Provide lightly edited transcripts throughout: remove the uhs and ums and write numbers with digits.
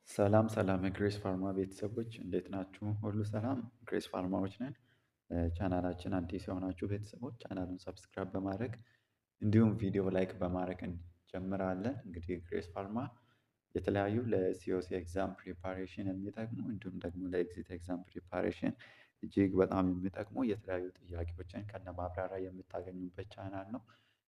ሰላም ሰላም የግሬስ ፋርማ ቤተሰቦች እንዴት ናችሁ? ሁሉ ሰላም ግሬስ ፋርማዎች ነን። ቻናላችን አዲስ የሆናችሁ ቤተሰቦች ቻናሉን ሰብስክራይብ በማድረግ እንዲሁም ቪዲዮ ላይክ በማድረግ እንጀምራለን። እንግዲህ ግሬስ ፋርማ የተለያዩ ለሲኦሲ ኤግዛም ፕሪፓሬሽን የሚጠቅሙ እንዲሁም ደግሞ ለኤግዚት ኤግዛም ፕሪፓሬሽን እጅግ በጣም የሚጠቅሙ የተለያዩ ጥያቄዎችን ከነማብራሪያ የምታገኙበት ቻናል ነው።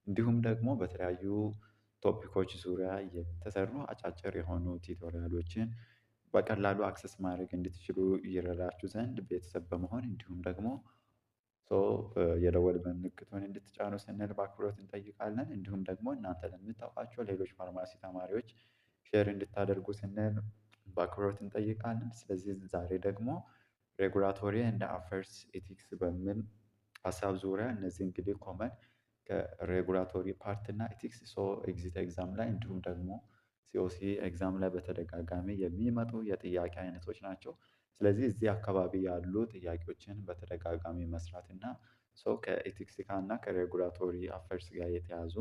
እንዲሁም ደግሞ በተለያዩ ቶፒኮች ዙሪያ የተሰሩ አጫጭር የሆኑ ቲቶሪያሎችን በቀላሉ አክሰስ ማድረግ እንድትችሉ ይረዳችሁ ዘንድ ቤተሰብ በመሆን እንዲሁም ደግሞ የደወል ምልክቱን እንድትጫኑ ስንል በአክብሮት እንጠይቃለን። እንዲሁም ደግሞ እናንተ ለምታውቋቸው ሌሎች ፋርማሲ ተማሪዎች ሼር እንድታደርጉ ስንል በአክብሮት እንጠይቃለን። ስለዚህ ዛሬ ደግሞ ሬጉላቶሪ ኤንድ አፌርስ ኤቲክስ በሚል ሀሳብ ዙሪያ እነዚህ እንግዲህ ኮመን ከሬጉላቶሪ ፓርት እና ኤቲክስ ኤግዚት ኤግዛም ላይ እንዲሁም ደግሞ ሲኦሲ ኤግዛም ላይ በተደጋጋሚ የሚመጡ የጥያቄ አይነቶች ናቸው። ስለዚህ እዚህ አካባቢ ያሉ ጥያቄዎችን በተደጋጋሚ መስራት እና ከኤቲክስ ጋር እና ከሬጉላቶሪ አፌርስ ጋር የተያዙ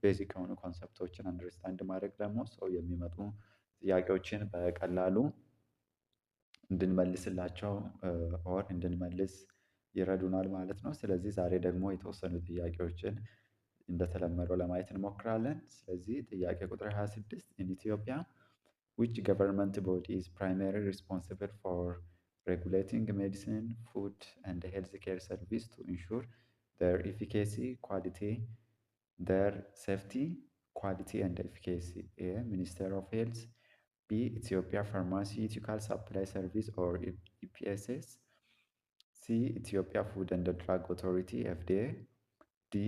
ቤዚክ የሆኑ ኮንሰፕቶችን አንደርስታንድ ማድረግ ደግሞ የሚመጡ ጥያቄዎችን በቀላሉ እንድንመልስላቸው ኦር እንድንመልስ ይረዱናል ማለት ነው። ስለዚህ ዛሬ ደግሞ የተወሰኑ ጥያቄዎችን እንደተለመደው ለማየት እንሞክራለን። ስለዚህ ጥያቄ ቁጥር 26 ኢን ኢትዮጵያ which government body is primarily responsible for regulating medicine, food, and healthcare service to ensure their efficacy, quality, their safety, quality, and efficacy? A. Minister of Health. B. Ethiopia Pharmaceutical Supply Service or EPSS. C. Ethiopia Food and Drug Authority FDA. ዲ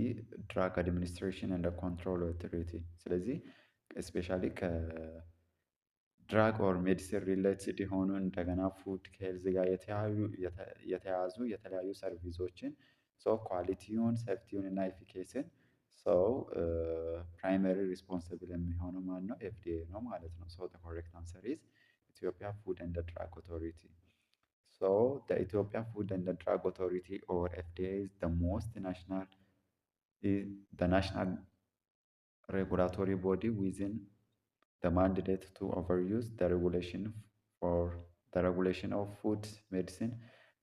ድራግ አድሚኒስትሬሽን እንደ ኮንትሮል ኦቶሪቲ። ስለዚህ ስፔሻሊ ከድራግ ኦር ሜዲሲን ሪሌትድ የሆኑ እንደገና ፉድ ከሄልዝ ጋር የተያዙ የተለያዩ ሰርቪሶችን ኳሊቲውን ሴፍቲውን እና ኤፊኬስን ፕራይመሪ ሪስፖንስብል የሚሆነው ማን ነው? ኤፍዲኤ ነው ማለት ነው። ኮሬክት አንሰር ኢዝ ኢትዮጵያ ፉድ ኤንድ ድራግ ኦቶሪቲ። the Ethiopia Food and Drug Authority or FDA is the most national is the national regulatory body within the mandate to overuse the regulation for the regulation of food, medicine,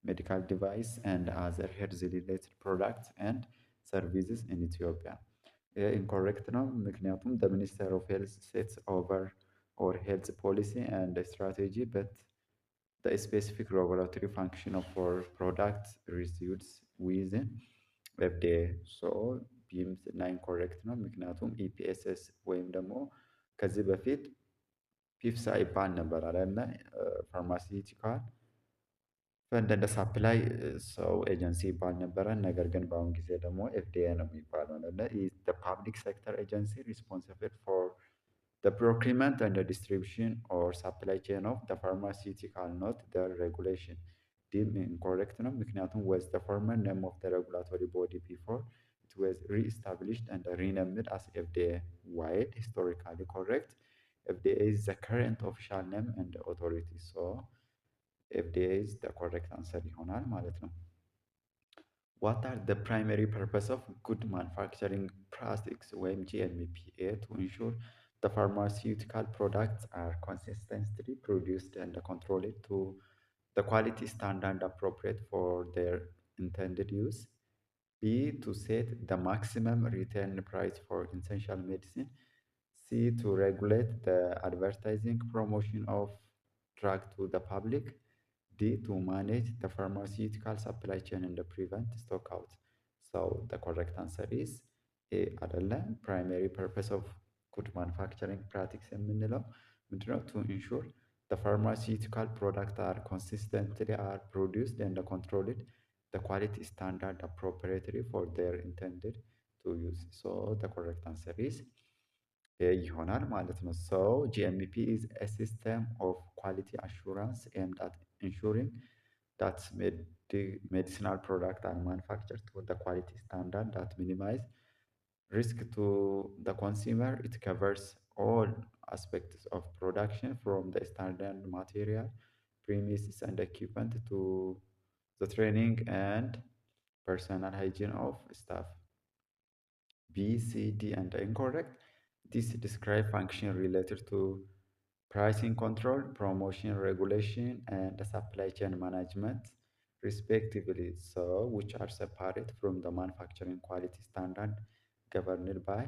medical device, and other health-related products and services in Ethiopia. Incorrect ነው ምክንያቱም the Minister of Health sets over or health policy and strategy but the specific regulatory function of for products resides within FDA. ቢም እና ኢንኮሬክት ነው ምክንያቱም ኢፒኤስኤስ ወይም ደግሞ ከዚህ በፊት ፒፍሳ ይባል ነበር አይደለ? ፋርማሲቲካል ፈንድ እንደ ሳፕላይ ኤጀንሲ ይባል ነበረ። ነገር ግን በአሁን ጊዜ ደግሞ ኤፍዲኤ ነው የሚባለው አይደለ? ፐብሊክ ሴክተር ኤጀንሲ ሪስፖንሲብል ፎር the procurement and the distribution or supply chain of the pharmaceutical not the regulation. ዲም ኢንኮሬክት ነው ምክንያቱም was the former name of the regulatory body before it was re-established and renamed as FDA. While historically correct, FDA is the current official name and authority. FDA is the correct answer ይሆናል ማለት ነው። What are the primary purpose of good manufacturing practices ወይም GMPA to ensure the pharmaceutical products are consistently produced and controlled to the quality standard appropriate for their intended use? B. To set the maximum retail price for essential medicine. C. To regulate the advertising promotion of drug to the public. D. To manage the pharmaceutical supply chain and prevent stock out. The correct answer is A. አይደለም primary purpose of good manufacturing practice የምንለው ምንድነው? To ensure the pharmaceutical products are consistently are produced and controlled the quality standard appropriately for their intended to use. The correct answer is A ይሆናል ማለት ነው። GMP is a system of quality assurance aimed at ensuring that medicinal products are manufactured to the quality standard that minimize risk to the consumer. It covers all aspects of production from the standard material, premises and equipment to the training and personal hygiene of staff. B, C, D, and incorrect. This describe function related to pricing control, promotion regulation, and the supply chain management, respectively, so which are separate from the manufacturing quality standard governed by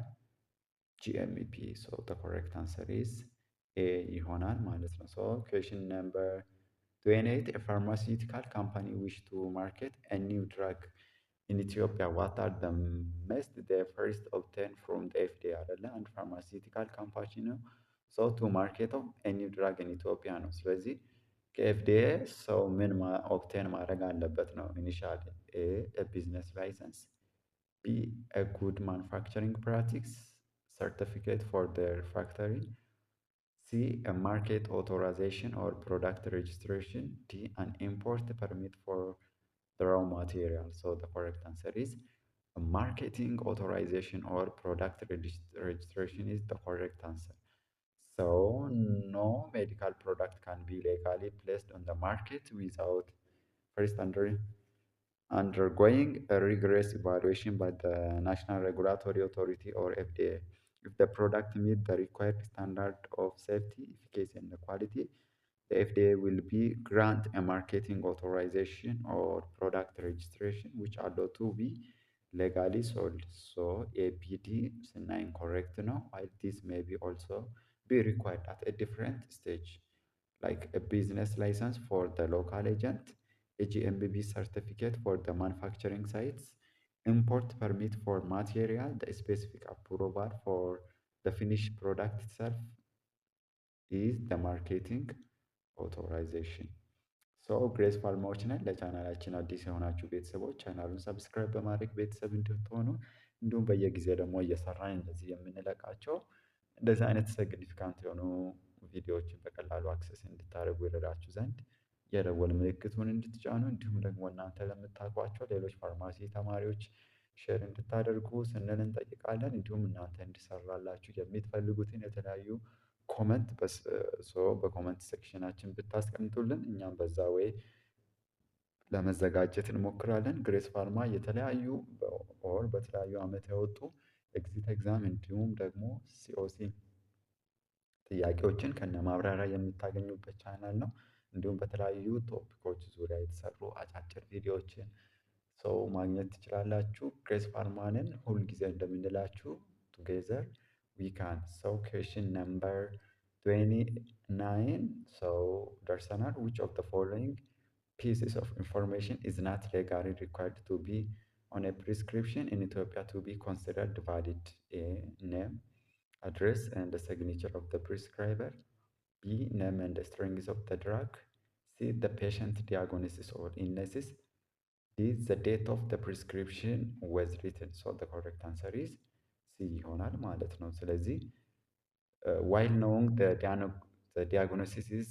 GMP. So the correct answer is A ይሆናል ማለት ነው። So question number 28, a pharmaceutical company wish to market a new drug in Ethiopia. What are the must they first obtain from the FDA አይደለ? አንድ ፋርማሲውቲካል ካምፓኒ ነው። So to market of a new drug in Ethiopia ነው። ስለዚህ ከኤፍዲኤ ሰው ምን ኦብቴን ማድረግ አለበት ነው? ኢኒሻሊ a business license, B, a good manufacturing practice certificate for their factory, C, a market authorization or product registration, D, an import permit for the raw material. So the correct answer is a marketing authorization or product registration is the correct answer. So no medical product can be legally placed on the market without first undergoing a rigorous evaluation by the National Regulatory Authority or FDA. If the product meets the required standard of safety, efficacy, and quality, the FDA will be grant a marketing authorization or product registration, which allow to be legally sold. So APD is incorrect now, while this may be also be required at a different stage, like a business license for the local agent, a GMBB certificate for the manufacturing sites, import permit for material, the specific approval for the finished product itself is the marketing authorization. ሶ ግሬስ ፋርማዎች ነን። ለቻናላችን አዲስ የሆናችሁ ቤተሰቦች ቻናሉን ሰብስክራይብ በማድረግ ቤተሰብ እንድትሆኑ እንዲሁም በየጊዜ ደግሞ እየሰራን እንደዚህ የምንለቃቸው እንደዚህ አይነት ሲግኒፊካንት የሆኑ ቪዲዮዎችን በቀላሉ አክሰስ እንድታደርጉ ይረዳችሁ ዘንድ የደወል ምልክቱን እንድትጫኑ እንዲሁም ደግሞ እናንተ ለምታውቋቸው ሌሎች ፋርማሲ ተማሪዎች ሼር እንድታደርጉ ስንል እንጠይቃለን። እንዲሁም እናንተ እንዲሰራላችሁ የምትፈልጉትን የተለያዩ ኮመንት በኮመንት ሴክሽናችን ብታስቀምጡልን እኛም በዛ ወይ ለመዘጋጀት እንሞክራለን። ግሬስ ፋርማ የተለያዩ በተለያዩ ዓመት የወጡ ኤግዚት ኤግዛም እንዲሁም ደግሞ ሲኦሲ ጥያቄዎችን ከነ ማብራሪያ የምታገኙበት ቻናል ነው። እንዲሁም በተለያዩ ቶፒኮች ዙሪያ የተሰሩ አጫጭር ቪዲዮዎችን ሰው ማግኘት ትችላላችሁ። ግሬስ ፋርማንን ሁልጊዜ እንደምንላችሁ ቱጌዘር we can. So question number 29. So ደርሰናል. Which of the following pieces of information is not legally required to be on a prescription in Ethiopia to be considered valid? A, name, address, and the signature of the prescriber. B, name and the strength of the drug. C, the patient diagnosis or illnesses. D, the date of the prescription was written. So the correct answer is C ይሆናል ማለት ነው። ስለዚህ while knowing the diagnosis is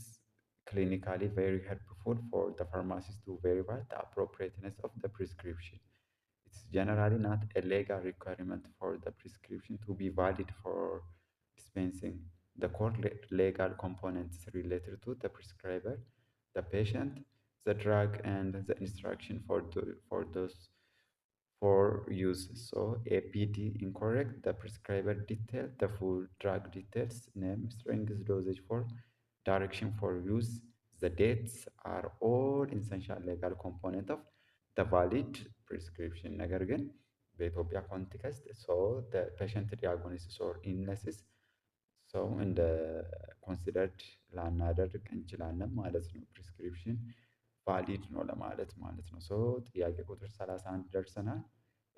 clinically very helpful for the pharmacist to verify the appropriateness of the prescription. It's generally not a legal requirement for the prescription to be valid for dispensing. The core legal components related to the prescriber, the patient, the drug, and the instruction for those for use. So APD incorrect, the prescriber detail, the full drug details, name, strength, dosage for direction for use, the dates are all essential legal component of the valid prescription. ነገር ግን በኢትዮጵያ ኮንቴክስት the patient diagnosis or illnesses እንደ ኮንሲደርድ ላናደርግ እንችላለን ማለት ነው። ፕሪስክሪፕሽን ቫሊድ ነው ለማለት ማለት ነው። ጥያቄ ቁጥር 31 ደርሰናል።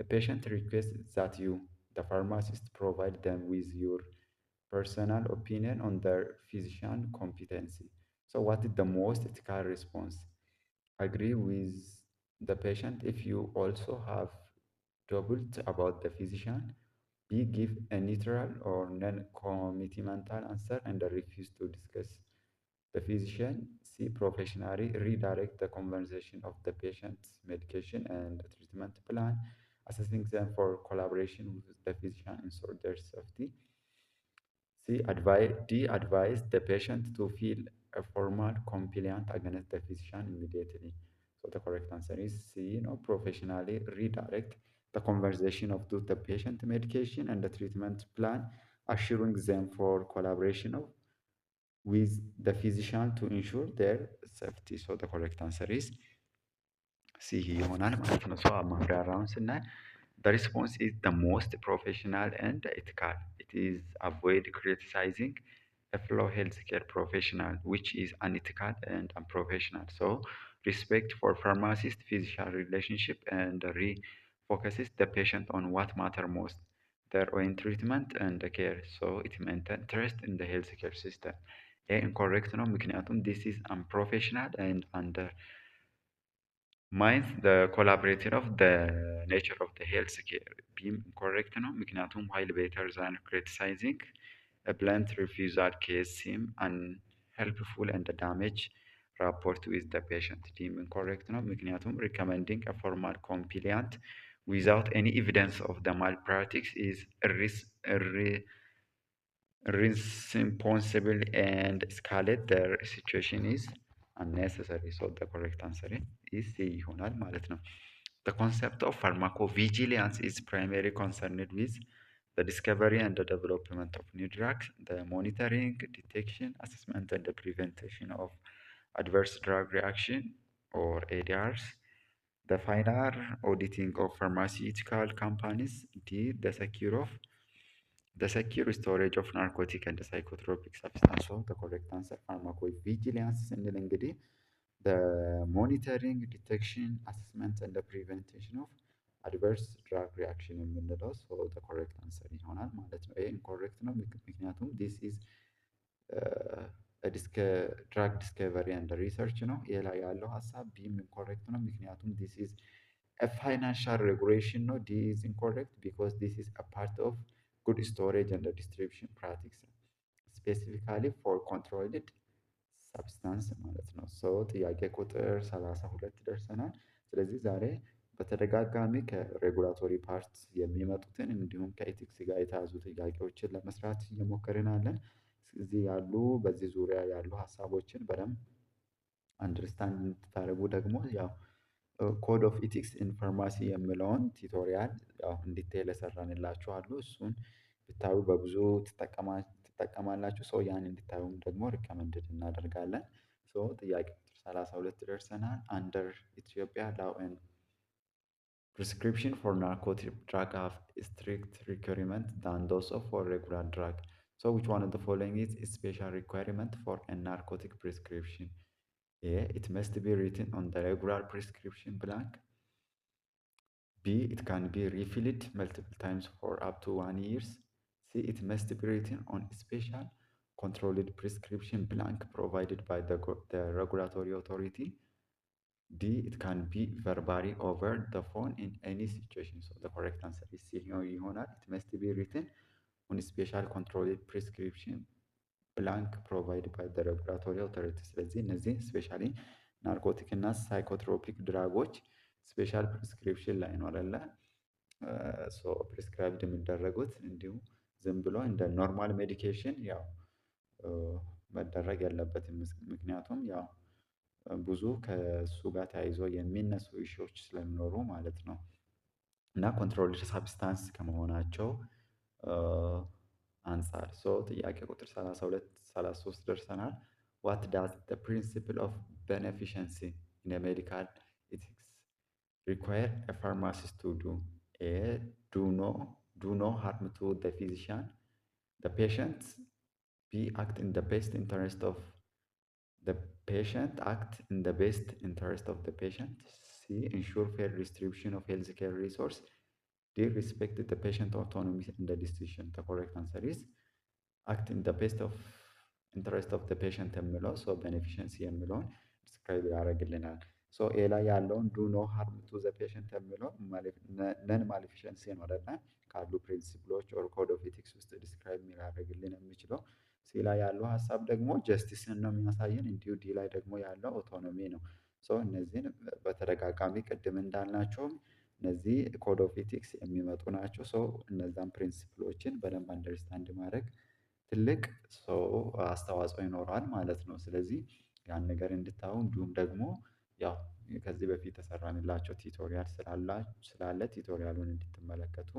A patient requests that you, the pharmacist, provide them with your personal opinion on their physician competency. So what is the most ethical response? Agree with the patient if you also have doubt about the physician. B, give a neutral or non-commitmental answer and refuse to discuss the physician. C, professionally redirect the conversation of the patient's medication and the treatment plan, assessing them for collaboration with the physician ensure their safety. D, advise the patient to fill a formal complaint against the physician immediately. So the correct answer is C, professionally redirect the conversation of the patient medication and the treatment plan, assuring them for collaboration of with the physician to ensure their safety. So the correct answer is C ይሆናል ማለት ነው። ሰው ማብራሪያውን ስናይ the response is the most professional and ethical. It is avoid criticizing a fellow healthcare professional, which is unethical and unprofessional. So respect for pharmacist-physician relationship and refocuses the patient on what matter most, their own treatment and the care. So it maintains trust in the healthcare system. A incorrect ነው ምክንያቱም this is unprofessional and under Mine's the collaborator of the nature of the health care ቢም ኢንኮሬክት ነው ምክንያቱም while better than criticizing a blunt refusal case seem unhelpful and damage rapport with the patient ዲም ኢንኮሬክት ነው ምክንያቱም recommending a formal compliant without any evidence of the malpractice is irresponsible and escalate the situation is unnecessary. So the correct answer is C ይሆናል ማለት ነው። The concept of pharmacovigilance is primarily concerned with the discovery and the development of new drugs, the monitoring, detection, assessment, and the prevention of adverse drug reaction or ADRs, the final auditing of pharmaceutical companies, D, the secure storage of narcotic and psychotropic substance. So the correct answer pharmacovigilance ስንል እንግዲህ the monitoring, detection, assessment and the prevention of adverse drug reaction የምንለው so the correct answer ይሆናል ማለት ነው። ይሄ incorrect ነው ምክንያቱም this is ድራግ ዲስከቨሪ ኤንድ ሪሰርች ነው። ይሄ ላይ ያለው ሀሳብ ቢም ኢንኮሬክት ነው ምክንያቱም this is a financial regulation ነው። D is incorrect because this is a part of good storage and distribution practice specifically for controlled substance ማለት ነው። ሶ ጥያቄ ቁጥር 32 ደርሰናል። ስለዚህ ዛሬ በተደጋጋሚ ከሬጉላቶሪ ፓርት የሚመጡትን እንዲሁም ከኤቲክስ ጋር የተያዙ ጥያቄዎችን ለመስራት እየሞከርን አለን። እዚህ ያሉ በዚህ ዙሪያ ያሉ ሀሳቦችን በደንብ አንደርስታንድ እንድታደርጉ ደግሞ ያው ኮድ ኦፍ ኢቲክስ ኢን ፋርማሲ የሚለውን ቲቶሪያል ያው እንዲቴል የሰራንላችሁ አሉ። እሱን ብታዩ በብዙ ትጠቀማላችሁ። ሶ ያን እንድታዩም ደግሞ ሪከመንድድ እናደርጋለን። ሶ ጥያቄ ቁጥር 32 ደርሰናል። አንደር ኢትዮጵያ ላው ኤንድ prescription for narcotic drug have strict requirement than those of for regular drug. So which one of the following is a special requirement for a narcotic prescription? A. It must be written on the regular prescription blank. B. It can be refilled multiple times for up to 1 year. C. It must be written on a special controlled prescription blank provided by the regulatory authority. D. It can be verbally over the phone in any situation. So the correct answer is C ይሆናል። It must be written on a special controlled prescription blank provided by the regulatory authority። ስለዚህ እነዚህ ስፔሻሊ ናርኮቲክ እና ሳይኮትሮፒክ ድራጎች ስፔሻል ፕሪስክሪፕሽን ላይ ነው አይደለ ፕሪስክራይብድ የሚደረጉት እንዲሁም ዝም ብሎ እንደ ኖርማል ሜዲኬሽን ያው መደረግ የለበትም። ምክንያቱም ያው ብዙ ከእሱ ጋር ተያይዞ የሚነሱ ኢሹዎች ስለሚኖሩ ማለት ነው እና ኮንትሮልድ ሳብስታንስ ከመሆናቸው አንፃር ሶ ጥያቄ ቁጥር 32 33 ደርሰናል። ዋት ዳዝ ዘ ፕሪንሲፕል ኦፍ ቤኔፊሸንሲ ኢን ሜዲካል ኢቲክስ ሪኳየር ኤ ፋርማሲስት ቱ ዱ? ኤ ዱ ኖ ሃርም ቱ ዘ ፊዚሽያን ዘ ፔሸንት። ቢ አክት ኢን ዘ ቤስት ኢንተረስት ኦፍ the patient, act in the best interest of the patient. C. Ensure fair distribution of healthcare resource. D. Respect the patient autonomy in the decision. The correct answer is act in the best of interest of the patient የሚለው ሶ ቤኔፊሸንሲ የሚለውን ዲስክራይብ ያደርግልናል። ሶ ኤ ላይ ያለውን ዱ ኖ ሃርም ቱ ዘ ፔሸንት የሚለው ነን ማሊፊሸንሲ ነው አይደለ? ካሉ ፕሪንሲፕሎች ኦር ኮድ ኦፍ ኤቲክስ ውስጥ ዲስክራይብ ሊያደርግልን የሚችለው። ሲ ላይ ያለው ሀሳብ ደግሞ ጀስቲስን ነው የሚያሳየን። እንዲሁ ዲ ላይ ደግሞ ያለው ኦቶኖሚ ነው። ሶ እነዚህን በተደጋጋሚ ቅድም እንዳልናቸውም እነዚህ ኮድ ኦፍ ኤቲክስ የሚመጡ ናቸው። ሶ እነዛን ፕሪንሲፕሎችን በደንብ አንደርስታንድ ማድረግ ትልቅ አስተዋጽኦ ይኖረዋል ማለት ነው። ስለዚህ ያን ነገር እንድታዩ እንዲሁም ደግሞ ያው ከዚህ በፊት የሰራንላቸው ቲቶሪያል ስላለ ቲቶሪያሉን እንድትመለከቱ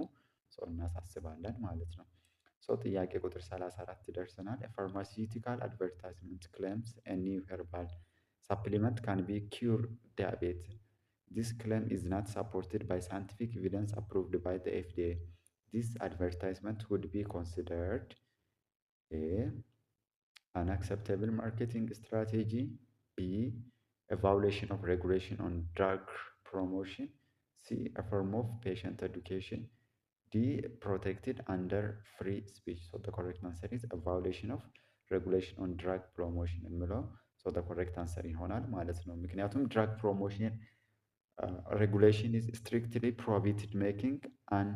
እናሳስባለን ማለት ነው። ጥያቄ ቁጥር 34 ደርሰናል። ፋርማሲውቲካል አድቨርታይዝመንት ክሌምስ ኤ ኒው ሄርባል supplement can be cure diabetes. This claim is not supported by scientific evidence approved by the FDA. This advertisement would be considered A. An acceptable marketing strategy, B. A violation of regulation on drug promotion, C. A form of patient education, D. Protected under free speech. So the correct answer is a violation of regulation on drug promotion የሚለው so the correct answer ይሆናል ማለት ነው። ምክንያቱም drug promotion regulation is strictly prohibited making an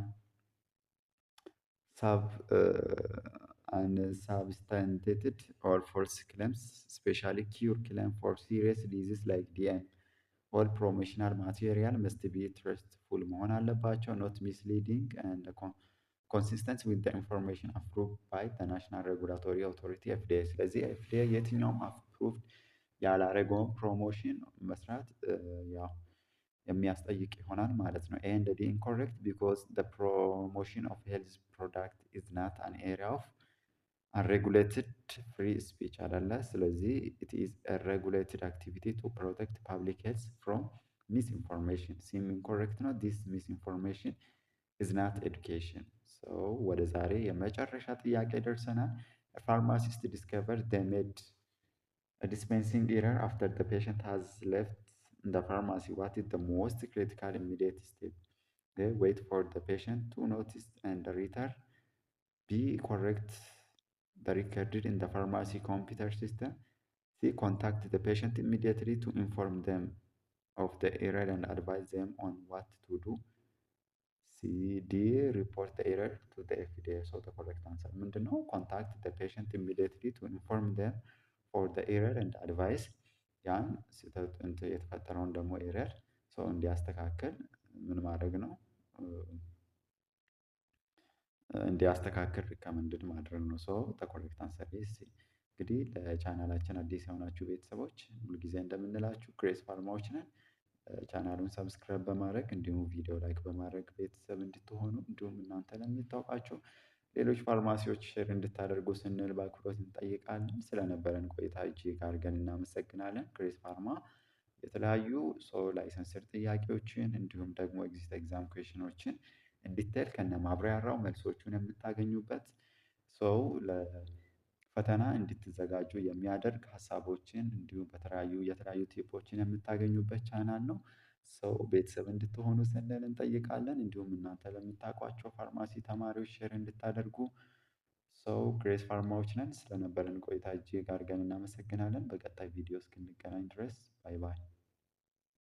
unsubstantiated or false claims, especially cure claim for serious diseases like DM. All promotional material must be trustful መሆን አለባቸው, not misleading and consistent with the information approved by the National Regulatory Authority FDA. ስለዚህ FDA የትኛውም approved ያላረገውን ፕሮሞሽን መስራት ያው የሚያስጠይቅ ይሆናል ማለት ነው። and the incorrect because the promotion of health product is not an area of unregulated free speech አይደለ። ስለዚህ it is a regulated activity to protect public health from misinformation. ሲም incorrect ነው. this misinformation is not education. so ወደ ዛሬ የመጨረሻ ጥያቄ ደርሰናል። a pharmacist discovered they made a dispensing error after the patient has left the pharmacy. What is the most critical immediate step? A. Wait for the patient to notice and return. B. Correct the recorded in the pharmacy computer system. C. Contact the patient immediately to inform them of the error and advise them on what to do. C. D. Report the error to the FDA. So the correct answer ምንድነው? Contact the patient immediately to inform them for the error and advice. ያን ስህተት የተፈጠረውን ደግሞ ኤረር ሰው እንዲያስተካክል ምን ማድረግ ነው? እንዲያስተካክል ሪከመንድድ ማድረግ ነው። ሶ ዘ ኮሬክት አንሰር ኢዝ ሲ። እንግዲህ ለቻናላችን አዲስ የሆናችሁ ቤተሰቦች ሁልጊዜ እንደምንላችሁ ግሬስ ፋርማዎች ነን። ቻናሉን ሰብስክራይብ በማድረግ እንዲሁም ቪዲዮ ላይክ በማድረግ ቤተሰብ እንድትሆኑ እንዲሁም እናንተ ለምታውቋቸው ሌሎች ፋርማሲዎች ሼር እንድታደርጉ ስንል በአክብሮት እንጠይቃለን። ስለነበረን ቆይታ እጅግ አድርገን እናመሰግናለን። ግሬስ ፋርማ የተለያዩ ሰው ላይሰንስር ጥያቄዎችን እንዲሁም ደግሞ ኤግዚት ኤግዛም ኩዌሽኖችን እንዲቴል ከነ ማብራሪያው መልሶቹን የምታገኙበት ሰው ለፈተና እንድትዘጋጁ የሚያደርግ ሀሳቦችን እንዲሁም የተለያዩ ቲፖችን የምታገኙበት ቻናል ነው። ሰው ቤተሰብ እንድትሆኑ ስንል እንጠይቃለን። እንዲሁም እናንተ ለምታውቋቸው ፋርማሲ ተማሪዎች ሼር እንድታደርጉ ሰው ግሬስ ፋርማዎች ነን። ስለነበረን ቆይታ እጅግ አድርገን እናመሰግናለን። በቀጣይ ቪዲዮ እስክንገናኝ ድረስ ባይ ባይ።